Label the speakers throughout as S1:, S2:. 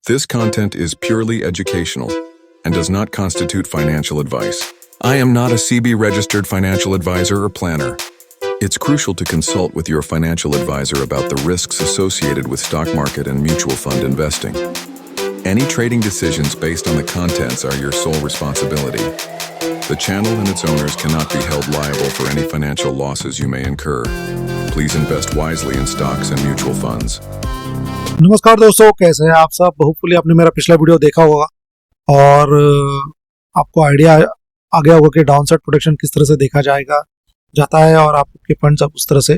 S1: This content is purely educational and does not constitute financial advice. I am not a CB registered financial advisor or planner. It's crucial to consult with your financial advisor about the risks associated with stock market and mutual fund investing. Any trading decisions based on the contents are your sole responsibility. The channel and its owners cannot be held liable for any financial losses you may incur. Please invest wisely in stocks and mutual funds.
S2: नमस्कार दोस्तों, कैसे हैं आप सब। Hopefully आपने मेरा पिछला video देखा होगा और आपको आइडिया आ गया होगा कि डाउनसाइड प्रोटेक्शन किस तरह से देखा जाता है और आपके फंड्स आप उस तरह से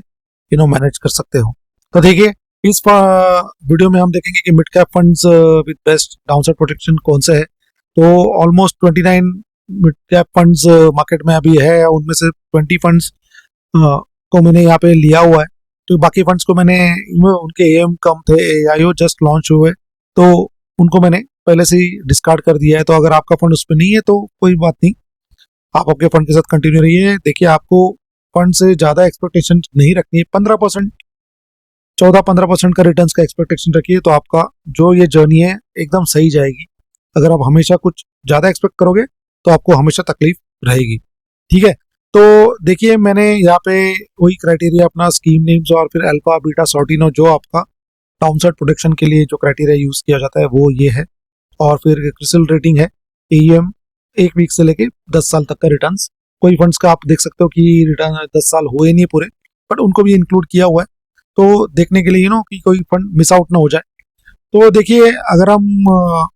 S2: मैनेज कर सकते हो। तो देखिए, इस वीडियो में हम देखेंगे कि mid cap funds with best downside protection कौन से है। तो almost 29 mid cap funds market में अभी है, उनमें से 20 फंड्स को मैंने यहाँ पे लिया हुआ है। तो बाकी फंड्स को मैंने उनके एएम कम थे, एआईओ जस्ट लॉन्च हुए, तो उनको मैंने पहले से ही डिस्कार्ड कर दिया है। तो अगर आपका फंड उस पर नहीं है तो कोई बात नहीं, आप आपके फंड के साथ कंटिन्यू रहिए। देखिए, आपको फंड से ज़्यादा एक्सपेक्टेशन नहीं रखनी है। 15%, 14-15% का रिटर्न्स का एक्सपेक्टेशन रखिए, तो आपका जो ये जर्नी है एकदम सही जाएगी। अगर आप हमेशा कुछ ज़्यादा एक्सपेक्ट करोगे तो आपको हमेशा तकलीफ रहेगी। ठीक है, तो देखिए, मैंने यहाँ पे वही क्राइटेरिया अपना स्कीम नेम्स और फिर अल्फा बीटा सॉर्टिनो, जो आपका डाउनसाइड प्रोटेक्शन के लिए जो क्राइटेरिया यूज किया जाता है वो ये है। और फिर क्रिसिल रेटिंग है, एईएम 1 वीक से लेके 10 साल तक का रिटर्न्स। कोई फंड्स का आप देख सकते हो कि रिटर्न 10 साल हुए नहीं पूरे, बट उनको भी इंक्लूड किया हुआ है, तो देखने के लिए कि कोई फंड मिस आउट ना हो जाए। तो देखिए, अगर हम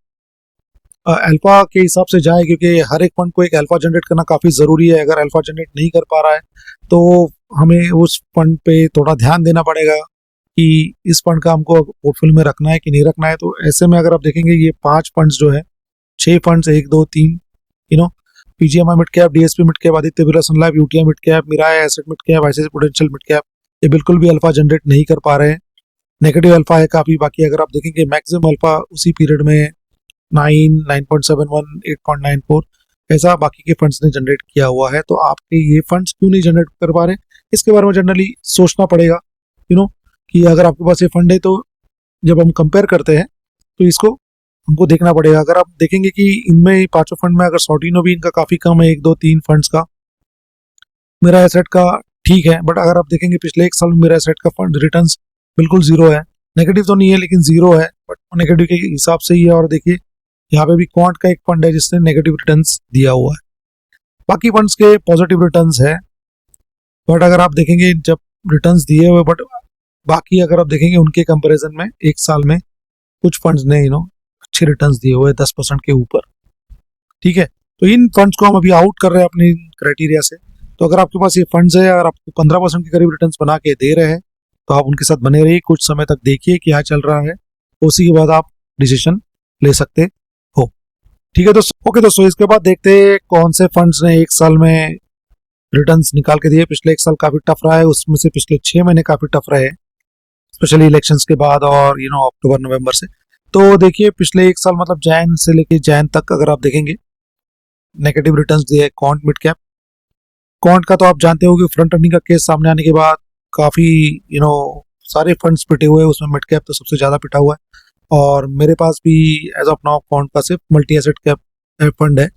S2: अल्फा के हिसाब से जाए, क्योंकि हर एक फंड को एक अल्फा जनरेट करना काफ़ी ज़रूरी है। अगर अल्फा जनरेट नहीं कर पा रहा है तो हमें उस फंड पे थोड़ा ध्यान देना पड़ेगा कि इस फंड का हमको पोर्टफोलियो में रखना है कि नहीं रखना है। तो ऐसे में अगर आप देखेंगे, ये 5 फंड्स जो है, 6 funds, 1, 2, 3, PGIM mid cap, DSP mid cap, Aditya Birla sun life, UTI mid cap, Mirae asset mid cap, ICICI prudential mid cap, ये बिल्कुल भी अल्फा जनरेट नहीं कर पा रहे हैं। नेगेटिव अल्फा है काफ़ी। बाकी अगर आप देखेंगे, मैक्सिमम अल्फा उसी पीरियड में 9, 9.71, 8.94 ऐसा बाकी के फंड्स ने जनरेट किया हुआ है। तो आपके ये फंड्स क्यों नहीं जनरेट कर पा रहे, इसके बारे में जनरली सोचना पड़ेगा। कि अगर आपके पास ये फंड है, तो जब हम कंपेयर करते हैं तो इसको हमको देखना पड़ेगा। अगर आप देखेंगे कि इनमें 5 फंड में अगर सॉर्टिनो भी इनका काफ़ी कम है, 1, 2, 3 फंड्स का, मेरा एसेट का ठीक है, बट अगर आप देखेंगे पिछले 1 साल में मेरा एसेट का फंड रिटर्न्स बिल्कुल जीरो है। नेगेटिव तो नहीं है लेकिन जीरो है, बट नेगेटिव के हिसाब से ही है। और देखिए, यहाँ पे भी क्वांट का एक फंड है जिसने नेगेटिव रिटर्न्स दिया हुआ है। बाकी फंड्स के पॉजिटिव रिटर्न्स है, बट अगर आप देखेंगे जब रिटर्न्स दिए हुए, बट बाकी अगर आप देखेंगे उनके कंपैरिजन में 1 साल में कुछ फंड्स ने अच्छे रिटर्न्स दिए हुए 10% के ऊपर। ठीक है, तो इन फंड्स को हम अभी आउट कर रहे हैं अपने क्राइटेरिया से। तो अगर आपके पास ये फंड्स है और आपको 15% के करीब रिटर्न्स बना के दे रहे हैं, तो आप उनके साथ बने रहिए, कुछ समय तक देखिए क्या चल रहा है, उसी के बाद आप डिसीजन ले सकते हो। ठीक है दोस्तों, ओके दोस्तों, इसके बाद देखते हैं कौन से फंड्स ने 1 साल में रिटर्न्स निकाल के दिए। पिछले 1 साल काफी टफ रहा है, उसमें से पिछले 6 महीने काफी टफ रहे, स्पेशली इलेक्शंस के बाद और अक्टूबर नवंबर से। तो देखिए, पिछले 1 साल मतलब जैन से लेके जैन तक अगर आप देखेंगे, नेगेटिव रिटर्न्स दिए क्वांट मिड कैप। क्वांट का तो आप जानते हो कि फ्रंट रनिंग का केस सामने आने के बाद काफी सारे फंड्स पिटे हुए हैं, उसमें मिड कैप तो सबसे ज्यादा पिटा हुआ है। और मेरे पास भी एज ऑफ नाउ क्वांट का सिर्फ मल्टी एसेट कैप फंड है,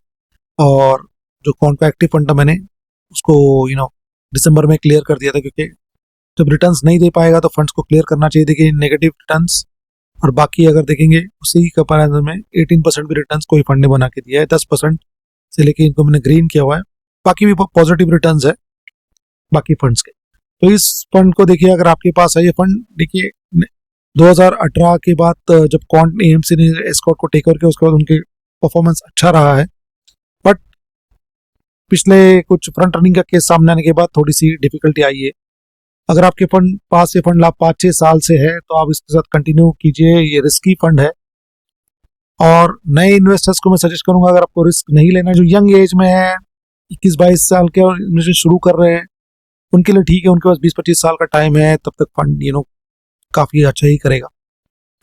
S2: और जो क्वांट का एक्टिव फंड था मैंने उसको दिसंबर में क्लियर कर दिया था, क्योंकि जब रिटर्न्स नहीं दे पाएगा तो फंड्स को क्लियर करना चाहिए। देखिए, नेगेटिव रिटर्न्स, और बाकी अगर देखेंगे उसी कंपैरिजन में 18% भी रिटर्न्स कोई फंड ने बना के दिया है। 10% से लेके इनको मैंने ग्रीन किया हुआ है, बाकी भी पॉजिटिव रिटर्न्स है बाकी फंड्स के। तो इस फंड को देखिए, अगर आपके पास है ये फंड, देखिए 2018 के बाद जब क्वांट एएमसी ने एस्कॉर्ट को टेक ओवर किया, उसके बाद उनके परफॉर्मेंस अच्छा रहा है, बट पिछले कुछ फ्रंट रनिंग का केस सामने आने के बाद थोड़ी सी डिफिकल्टी आई है। अगर आपके फंड पास ये फंड 5-6 साल से है तो आप इसके साथ कंटिन्यू कीजिए, ये रिस्की फंड है। और नए इन्वेस्टर्स को मैं सजेस्ट करूंगा, अगर आपको रिस्क नहीं लेना, जो यंग एज में है, 21-22 साल के और इन्वेस्टमेंट शुरू कर रहे हैं, उनके लिए ठीक है, उनके पास 20-25 साल का टाइम है, तब तक फंड काफी अच्छा ही करेगा,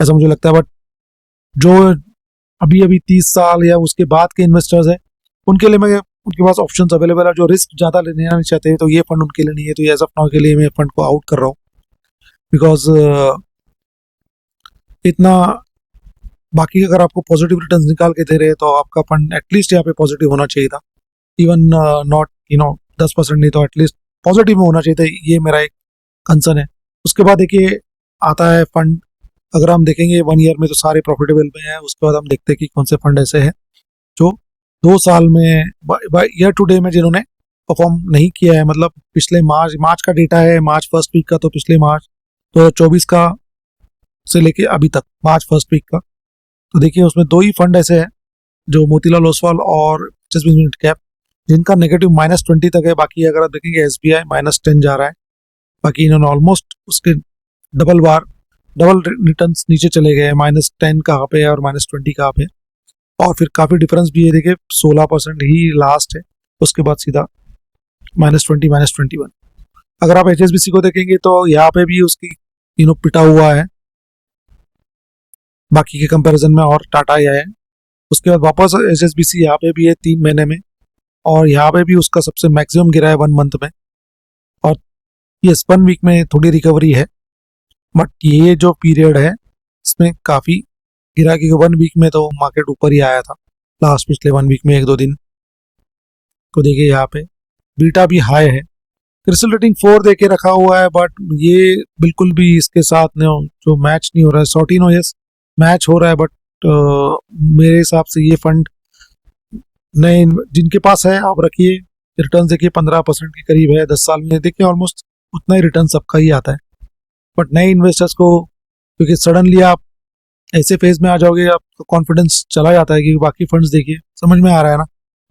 S2: ऐसा मुझे लगता है। बट जो अभी 30 साल या उसके बाद के इन्वेस्टर्स है, उनके लिए मैं उनके पास ऑप्शंस अवेलेबल है, जो रिस्क ज्यादा लेना नहीं चाहते हैं, तो ये फंड उनके लिए नहीं है। तो एज ऑफ नाउ के लिए मैं फंड को आउट कर रहा हूँ, बिकॉज इतना बाकी अगर आपको पॉजिटिव रिटर्न्स निकाल के दे रहे हैं तो आपका फंड एटलीस्ट यहाँ पे पॉजिटिव होना चाहिए था, इवन नॉट 10% नहीं तो एटलीस्ट पॉजिटिव में होना चाहिए था। ये मेरा एक कंसर्न है। उसके बाद देखिए आता है फंड, अगर हम देखेंगे 1 ईयर में तो सारे प्रॉफिटेबल में हैं। उसके बाद हम देखते हैं कि कौन से फंड ऐसे हैं जो 2 साल में ईयर टू डे में जिन्होंने परफॉर्म नहीं किया है, मतलब पिछले मार्च का डेटा है, मार्च फर्स्ट वीक का, तो पिछले मार्च 2024 का से लेके अभी तक मार्च फर्स्ट वीक का, तो देखिए उसमें 2 ही फंड ऐसे हैं जो मोतीलाल ओसवाल और HSBC मिड कैप, जिनका नेगेटिव -20 तक है। बाकी अगर आप देखेंगे SBI -10 जा रहा है। बाकी इन्होंने ऑलमोस्ट उसके डबल रिटर्न्स नीचे चले गए, -10 कहाँ पे है और -20 कहाँ पे, और फिर काफ़ी डिफरेंस भी है। देखिए 16% ही लास्ट है, उसके बाद सीधा -20 -21। अगर आप HSBC को देखेंगे तो यहाँ पे भी उसकी पिटा हुआ है बाकी के कंपैरिजन में, और टाटा ही है। उसके बाद वापस HSBC यहाँ पे भी है 3 महीने में, और यहाँ पे भी उसका सबसे मैक्सिमम गिरा है 1 मंथ में, और ये 1 वीक में थोड़ी रिकवरी है। बट ये जो पीरियड है इसमें काफ़ी गिरा, कि 1 वीक में तो मार्केट ऊपर ही आया था लास्ट पिछले 1 वीक में 1-2 दिन। तो देखिए यहाँ पे बीटा भी हाई है, क्रिस्टल रेटिंग 4 दे के रखा हुआ है, बट ये बिल्कुल भी इसके साथ जो मैच नहीं हो रहा है। सॉर्टिनो यस मैच हो रहा है, बट मेरे हिसाब से ये फंड नए जिनके पास है आप रखिए, रिटर्न देखिए 15% के करीब है 10 साल में, देखिए ऑलमोस्ट उतना ही रिटर्न सबका ही आता है। बट नए इन्वेस्टर्स को, क्योंकि सडनली आप ऐसे फेज में आ जाओगे, आपका कॉन्फिडेंस चला जाता है कि बाकी फंड्स देखिए, समझ में आ रहा है ना।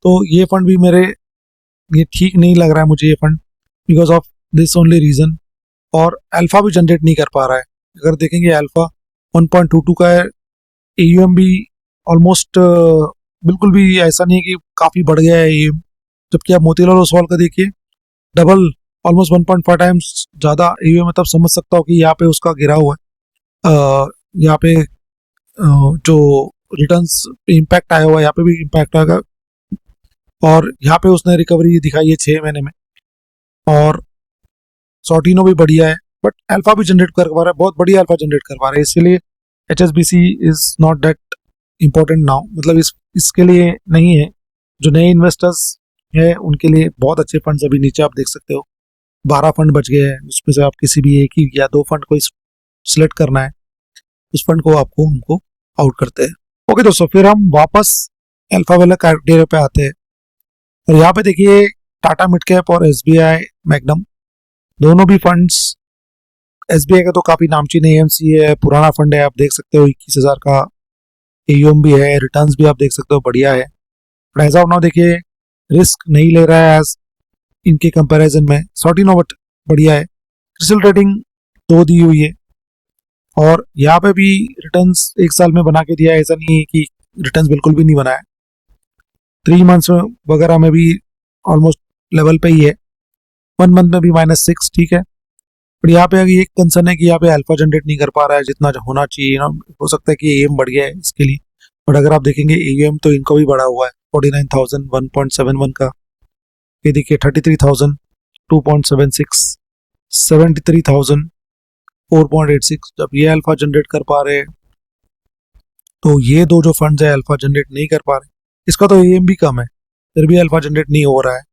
S2: तो ये फंड भी ये ठीक नहीं लग रहा है मुझे ये fund, because of this only reason. और अल्फा भी जनरेट नहीं कर पा रहा है। अगर देखेंगे अल्फा 1.22 का है, AUM भी ऑलमोस्ट बिल्कुल भी ऐसा नहीं है कि काफ़ी बढ़ गया है AUM, जबकि आप मोतीलाल ओसवाल का देखिए डबल, ऑलमोस्ट 1.5 टाइम्स ज़्यादा AUM है। तब समझ सकता हो कि यहाँ पे उसका गिरा हुआ है, यहाँ पे जो रिटर्न्स पे इम्पैक्ट आया हुआ है, यहाँ पे भी इम्पैक्ट आएगा, और यहाँ पे उसने रिकवरी दिखाई है 6 महीने में। और सॉर्टिनो भी बढ़िया है, बट अल्फा भी जनरेट कर पा रहा है, बहुत बढ़िया अल्फा जनरेट कर पा रहा है, इसलिए HSBC is not that important now, मतलब इसके लिए नहीं है। जो नए इन्वेस्टर्स है उनके लिए बहुत अच्छे फंड्स अभी नीचे आप देख सकते हो, 12 फंड बच गए हैं, उसमें से आप किसी भी एक ही या 2 फंड को सिलेक्ट करना है, उस फंड को आपको हमको आउट करते हैं। ओके दोस्तों, फिर हम वापस अल्फा वाला क्राइटेरिया पे आते हैं, और यहाँ पे देखिए टाटा मिड कैप और SBI मैग्नम दोनों भी फंड्स, SBI का तो काफी नामचीन AMC है, पुराना फंड है, आप देख सकते हो 21,000 का AUM भी है, रिटर्न्स भी आप देख सकते हो बढ़िया है। बट एज ऑफ नाउ देखिए रिस्क नहीं ले रहा है एज इनके कंपैरिजन में। सॉर्टिनो बट बढ़िया है, क्रिस्टल रेटिंग 2 दी हुई है, और यहाँ पे भी रिटर्न्स 1 साल में बना के दिया है, ऐसा नहीं है कि रिटर्न्स बिल्कुल भी नहीं बनाया। 3 मंथ्स वगैरह में भी ऑलमोस्ट लेवल पे ही है, 1 मंथ में भी -6, ठीक है। बट यहाँ पे एक कंसर्न है कि यहाँ पे अल्फा जनरेट नहीं कर पा रहा है जितना होना चाहिए ना, हो सकता है कि AUM बढ़ गया है इसके लिए। बट अगर आप देखेंगे AUM तो इनका भी बढ़ा हुआ है, 49,000 1.71 का, ये देखिए 33,000 2.76, 73,000 4.86। जब ये अल्फा जनरेट कर पा रहे हैं तो ये दो जो फंड्स है अल्फा जनरेट नहीं कर पा रहे, इसका तो AUM भी कम है फिर भी अल्फा जनरेट नहीं हो रहा है,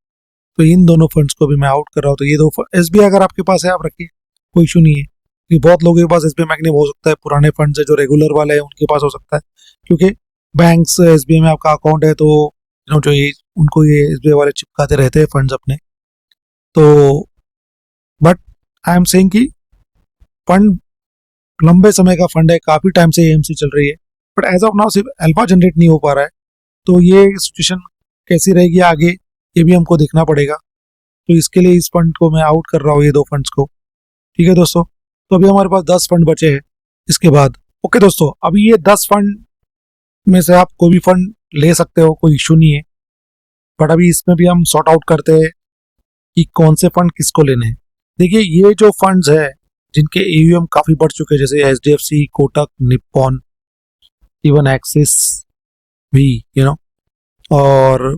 S2: तो इन दोनों फंड्स को भी मैं आउट कर रहा हूँ। तो ये 2 SBI अगर आपके पास है आप रखिए, कोई इशू नहीं है, क्योंकि बहुत लोगों के पास SBI मैग्निम हो सकता है, पुराने फंड्स है जो रेगुलर वाले हैं उनके पास हो सकता है, क्योंकि बैंक्स SBI में आपका अकाउंट है तो जो ये उनको ये SBI वाले चिपकाते रहते हैं फंड्स अपने। तो बट आई एम सेइंग कि फंड लंबे समय का फंड है, काफी टाइम से AMC चल रही है, बट एज ऑफ नाउ सिर्फ अल्फा जनरेट नहीं हो पा रहा है, तो ये सिचुएशन कैसी रहेगी आगे ये भी हमको देखना पड़ेगा। तो इसके लिए इस फंड को मैं आउट कर रहा हूँ, ये 2 फंड्स को, ठीक है दोस्तों। तो अभी हमारे पास 10 फंड बचे हैं इसके बाद। ओके दोस्तों, अभी ये 10 फंड में से आप कोई भी फंड ले सकते हो, कोई इशू नहीं है, बट अभी इसमें भी हम सॉर्ट आउट करते हैं कि कौन से फंड किसको लेने हैं। देखिए ये जो फंड्स है जिनके AUM काफी बढ़ चुके हैं, जैसे HDFC, Kotak, Nippon, even axis भी और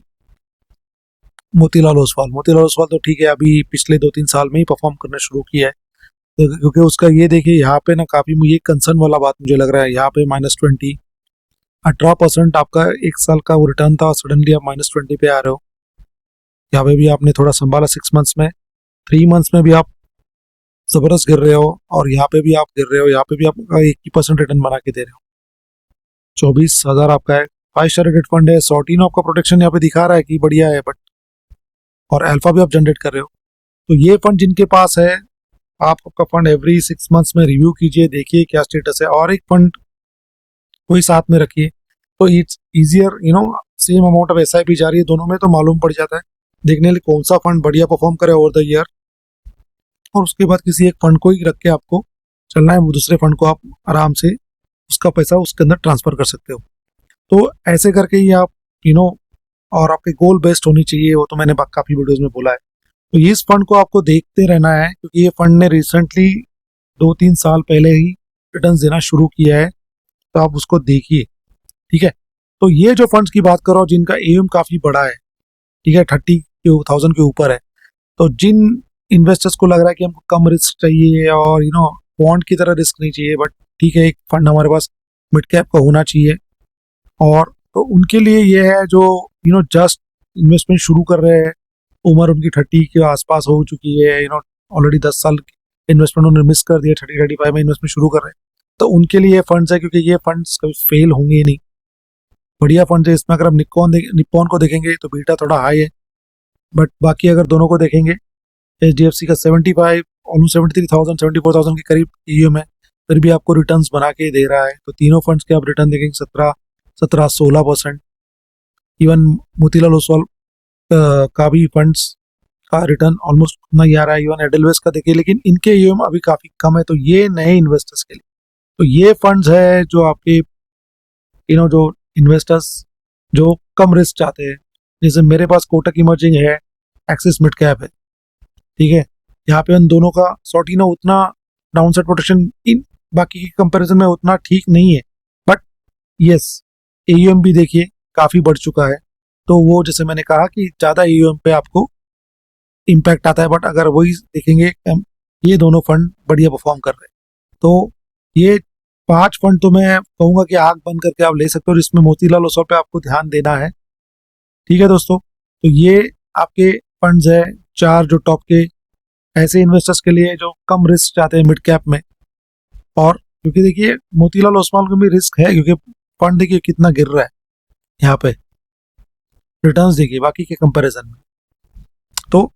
S2: मोतीलाल ओसवाल तो ठीक है, अभी पिछले 2-3 साल में ही परफॉर्म करना शुरू किया है, तो क्योंकि उसका ये देखिए यहाँ पे ना काफी मुझे कंसर्न वाला बात मुझे लग रहा है, यहाँ पे -20 18% आपका एक साल का वो रिटर्न था, सडनली आप -20 पे आ रहे हो। यहाँ पे भी आपने थोड़ा संभाला 6 मंथ्स में, 3 मंथ्स में भी आप जबरदस्त गिर रहे हो, और यहाँ पे भी आप गिर रहे हो, यहाँ पे भी आप 21% रिटर्न बना के दे रहे हो। 24,000 आपका है, 5 स्टार रेटेड फंड है। सॉर्टिनो आपका प्रोटेक्शन यहाँ पे दिखा रहा है कि बढ़िया है, बट और अल्फा भी आप जनरेट कर रहे हो। तो ये फंड जिनके पास है, आप आपका फंड एवरी 6 मंथ्स में रिव्यू कीजिए, देखिए क्या स्टेटस है, और एक फंड कोई साथ में रखिए, तो it's easier, same amount of SIP जा रही है दोनों में, तो मालूम पड़ जाता है देखने के लिए कौन सा फंड बढ़िया परफॉर्म करे ओवर द ईयर, और उसके बाद किसी एक फंड को ही रख के आपको चलना है, वो दूसरे फंड को आप आराम से उसका पैसा उसके अंदर ट्रांसफर कर सकते हो। तो ऐसे करके ही आप और आपके गोल बेस्ड होनी चाहिए, वो तो मैंने काफी वीडियोस में बोला है। तो इस फंड को आपको देखते रहना है, क्योंकि ये फंड ने रिसेंटली 2-3 साल पहले ही रिटर्न देना शुरू किया है, तो आप उसको देखिए, ठीक है। तो ये जो फंड्स की बात कर रहा हूँ जिनका AUM काफी बड़ा है, ठीक है, 30,000 के ऊपर है, तो जिन इन्वेस्टर्स को लग रहा है कि हमको कम रिस्क चाहिए और बॉन्ड की तरह रिस्क नहीं चाहिए, बट ठीक है एक फंड हमारे पास मिड कैप का होना चाहिए, और तो उनके लिए ये है जो जस्ट इन्वेस्टमेंट शुरू कर रहे हैं, उम्र उनकी 30 के आसपास हो चुकी है, ऑलरेडी 10 साल इन्वेस्टमेंट उन्होंने मिस कर दिया, 30-35 में इन्वेस्टमेंट शुरू कर रहे हैं, तो उनके लिए ये फंड्स है, क्योंकि ये फंड्स कभी फेल होंगे ही नहीं, बढ़िया फंड है। इसमें अगर आप निप्पॉन को देखेंगे तो बीटा थोड़ा हाई है, बट बाकी अगर दोनों को देखेंगे, HDFC का 75, ऑलमोस्ट 73,000 74,000 के करीब AUM है, फिर भी आपको रिटर्न्स बना के दे रहा है। तो तीनों फंड्स के आप रिटर्न देखेंगे 16%। इवन मोतीलाल ओसवाल का भी फंड्स का रिटर्न ऑलमोस्ट उतना ही आ रहा है, इवन एडलवेस का देखिए, लेकिन इनके AUM अभी काफी कम है, तो ये नए इन्वेस्टर्स के लिए तो ये फंड्स है जो आपके जो इन्वेस्टर्स जो कम रिस्क चाहते हैं, जैसे मेरे पास कोटक इमर्जिंग है, एक्सिस मिड कैप है, ठीक है। यहाँ पे उन दोनों का सॉर्टिनो उतना डाउनसाइड प्रोटेक्शन इन बाकी के कंपैरिजन में उतना ठीक नहीं है, बट यस AUM भी देखिए काफी बढ़ चुका है, तो वो जैसे मैंने कहा कि ज्यादा AUM पे आपको इम्पैक्ट आता है, बट अगर वही देखेंगे ये दोनों फंड बढ़िया परफॉर्म कर रहे हैं, तो ये 5 फंड तो मैं कहूंगा कि आंख बंद करके आप ले सकते हो, जिसमें मोतीलाल ओसवाल पे आपको ध्यान देना है, ठीक है दोस्तों। तो ये आपके फंड्स है 4 जो टॉप के ऐसे इन्वेस्टर्स के लिए जो कम रिस्क चाहते हैं मिड कैप में, और क्योंकि देखिए मोतीलाल ओसवाल को भी रिस्क है, क्योंकि फंड देखिए कितना गिर रहा है, यहाँ पे रिटर्न्स देखिए बाकी के कंपैरिजन में, तो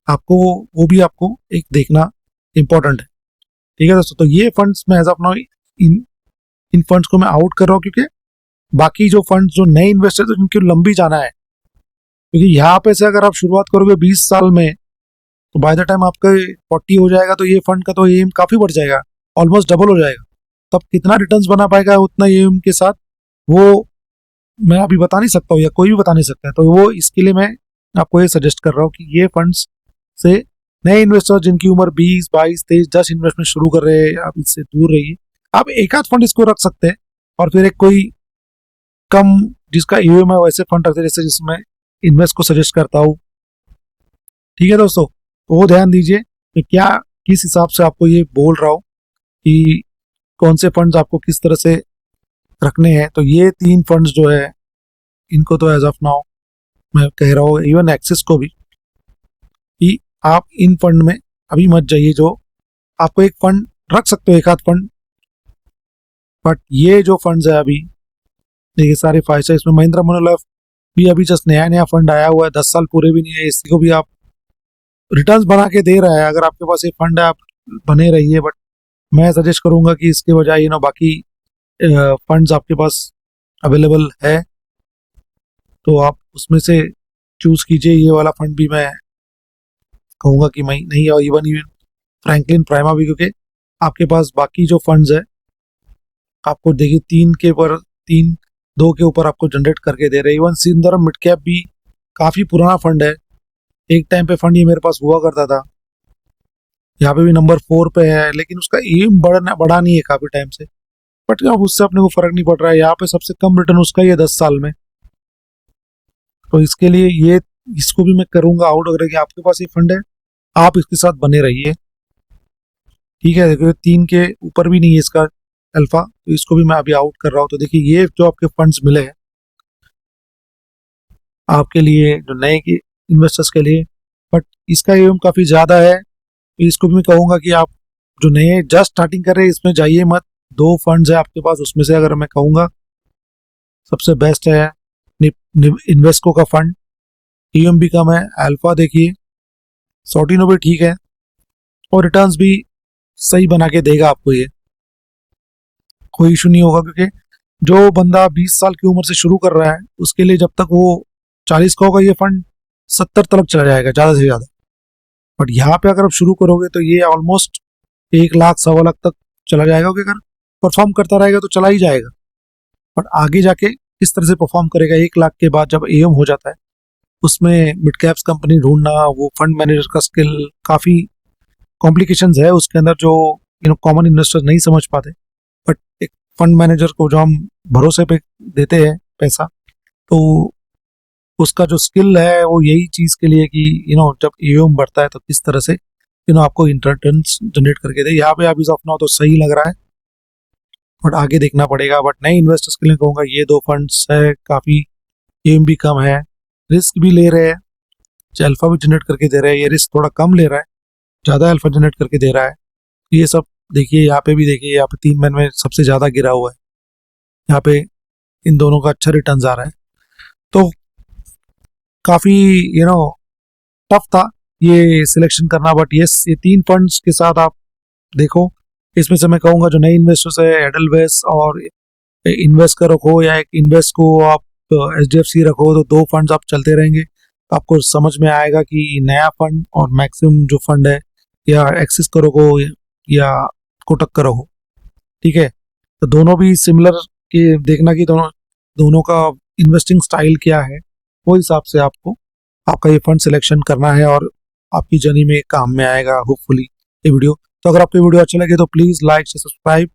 S2: आपको वो भी आपको एक देखना इंपॉर्टेंट है, ठीक है दोस्तों। तो ये फंड्स में एज ऑफ नाउ इन फंड्स को मैं आउट कर रहा हूँ, क्योंकि बाकी जो फंड्स जो नए इन्वेस्टर्स हैं उनकी लंबी जाना है, क्योंकि यहाँ पे से अगर आप शुरुआत करोगे 20 साल में, तो बाय द टाइम आपका 40 हो जाएगा, तो ये फंड का तो एम काफी बढ़ जाएगा, ऑलमोस्ट डबल हो जाएगा, तब कितना रिटर्न्स बना पाएगा उतना एम के साथ, वो मैं अभी बता नहीं सकता हूँ, या कोई भी बता नहीं सकता है। तो वो इसके लिए मैं आपको ये सजेस्ट कर रहा हूँ कि ये फंड्स से नए इन्वेस्टर जिनकी उम्र 20, 22, 23, 10 इन्वेस्टमेंट शुरू कर रहे हैं, आप इससे दूर रहिए। आप एक आध फंड इसको रख सकते हैं, और फिर एक कोई कम जिसका AUM है वैसे फंड रखते हैं, जैसे जिसमें इन्वेस्ट को सजेस्ट करता हूँ, ठीक है दोस्तों। तो वो ध्यान दीजिए कि क्या किस हिसाब से आपको ये बोल रहा हूँ कि कौन से फंड्स आपको किस तरह से रखने हैं। तो ये 3 फंड्स जो है इनको तो एज ऑफ नाउ मैं कह रहा हूँ, इवन एक्सिस को भी, कि आप इन फंड में अभी मत जाइए, जो आपको एक फंड रख सकते हो, एक आध फंड, बट ये जो फंड्स है अभी देखिए सारे 5 स्टार, इसमें महिंद्रा मनोलाइफ भी अभी जस्ट नया फंड आया हुआ है, 10 साल पूरे भी नहीं है, इसी को भी आप रिटर्न्स बना के दे रहा है। अगर आपके पास एक फंड है आप बने रहिए, बट मैं सजेस्ट करूंगा कि इसके बजाय बाकी फंड्स आपके पास अवेलेबल है तो आप उसमें से चूज कीजिए। ये वाला फंड भी मैं कहूंगा कि मैं नहीं, और इवन फ्रैंकलिन प्राइमा भी, क्योंकि आपके पास बाकी जो फंड्स है आपको देखिए 2 के ऊपर आपको जनरेट करके दे रहे हैं। इवन सुंदरम मिड कैप भी काफी पुराना फंड है, एक टाइम पे फंड ये मेरे पास हुआ करता था, यहाँ पे भी नंबर 4 पे है, लेकिन उसका एम बढ़ा नहीं है काफी टाइम से, बट अब उससे अपने को फर्क नहीं पड़ रहा है। यहाँ पे सबसे कम रिटर्न उसका ही है 10 साल में, तो इसके लिए ये इसको भी मैं करूंगा आउट। अगर आपके पास ये फंड है आप इसके साथ बने रहिए, ठीक है। देखिए 3 के ऊपर भी नहीं है इसका अल्फा, तो इसको भी मैं अभी आउट कर रहा हूँ। तो देखिए ये जो आपके फंड्स मिले हैं आपके लिए, जो नए की इन्वेस्टर्स के लिए, बट इसका एम काफ़ी ज़्यादा है। तो इसको भी मैं कहूँगा कि आप जो नए जस्ट स्टार्टिंग कर रहे हैं इसमें जाइए मत। दो फंड्स है आपके पास, उसमें से अगर मैं कहूँगा सबसे बेस्ट है इन्वेस्को का फंड, ईएम भी कम है, अल्फा देखिए, सॉटिनो भी ठीक है और रिटर्न्स भी सही बना के देगा आपको, ये कोई इशू नहीं होगा। क्योंकि जो बंदा 20 साल की उम्र से शुरू कर रहा है उसके लिए जब तक वो 40 का होगा ये फंड 70 तक चला जाएगा ज़्यादा से ज़्यादा। बट यहाँ पे अगर आप शुरू करोगे तो ये ऑलमोस्ट 1 लाख 1.25 लाख तक चला जाएगा। क्योंकि अगर परफॉर्म करता रहेगा तो चला ही जाएगा, बट आगे जाके किस तरह से परफॉर्म करेगा 1 लाख के बाद जब एम हो जाता है, उसमें मिड कैप्स कंपनी ढूंढना, वो फंड मैनेजर का स्किल, काफ़ी कॉम्प्लिकेशंस है उसके अंदर जो कॉमन इन्वेस्टर नहीं समझ पाते। बट एक फंड मैनेजर को जो हम भरोसे पे देते हैं पैसा, तो उसका जो स्किल है वो यही चीज़ के लिए कि जब एम बढ़ता है तो किस तरह से आपको रिटर्न्स जनरेट करके दे। यहाँ पे अभी अपना तो सही लग रहा है, बट आगे देखना पड़ेगा। बट नए इन्वेस्टर्स के लिए कहूँगा ये दो फंड्स है, काफ़ी एम भी कम है, रिस्क भी ले रहे हैं, अल्फा भी जनरेट करके दे रहे हैं, ये रिस्क थोड़ा कम ले रहा है, ज़्यादा अल्फा जनरेट करके दे रहा है। ये सब देखिए, यहाँ पे भी देखिए, यहाँ पे 3 महीने में सबसे ज़्यादा गिरा हुआ है, यहाँ पे इन दोनों का अच्छा रिटर्न आ रहा है। तो काफ़ी टफ था ये सिलेक्शन करना, बट ये 3 फंड्स के साथ आप देखो। इसमें से मैं कहूँगा जो नए इन्वेस्टर्स है एडलवेस और इन्वेस्ट का रखो, या एक इन्वेस्ट को आप HDFC रखो, तो 2 फंड्स आप चलते रहेंगे। आपको समझ में आएगा कि नया फंड और मैक्सिमम जो फंड है, या एक्सिस का रखो या कोटक का रखो, ठीक है। तो दोनों भी सिमिलर के देखना कि दोनों का इन्वेस्टिंग स्टाइल क्या है, वो हिसाब से आपको आपका ये फंड सिलेक्शन करना है और आपकी जर्नी में काम में आएगा होपफुली ये वीडियो। तो अगर आपको वीडियो अच्छा लगे तो प्लीज़ लाइक से सब्सक्राइब,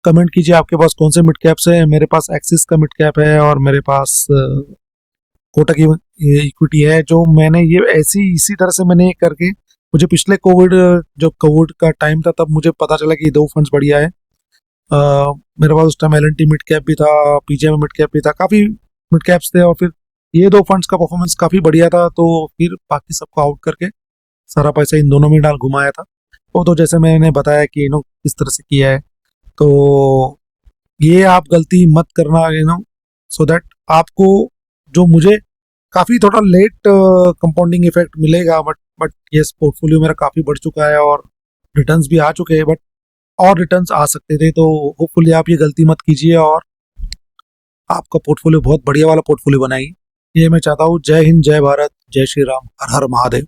S2: कमेंट कीजिए आपके पास कौन से मिड कैप्स है। मेरे पास एक्सिस का मिड कैप है और मेरे पास कोटक की इक्विटी है, जो मैंने ये इसी तरह से मैंने करके, मुझे पिछले जब कोविड का टाइम था तब मुझे पता चला कि ये 2 फंड्स बढ़िया है। मेरे पास उस टाइम L&T मिड कैप भी था, PGIM मिड कैप भी था, काफ़ी मिड कैप्स थे, और फिर ये 2 फंड्स का परफॉर्मेंस काफ़ी बढ़िया था, तो फिर बाकी सबको आउट करके सारा पैसा इन दोनों में घुमाया था। वो तो जैसे मैंने बताया कि किस तरह से किया है, तो ये आप गलती मत करना, सो दैट आपको जो मुझे काफ़ी थोड़ा लेट कंपाउंडिंग इफेक्ट मिलेगा, बट ये पोर्टफोलियो मेरा काफ़ी बढ़ चुका है और रिटर्न्स भी आ चुके हैं, बट और रिटर्न्स आ सकते थे। तो होपफुली आप ये गलती मत कीजिए और आपका पोर्टफोलियो बहुत बढ़िया वाला पोर्टफोलियो बनाइए, ये मैं चाहता हूँ। जय हिंद, जय भारत, जय श्री राम, हर हर महादेव।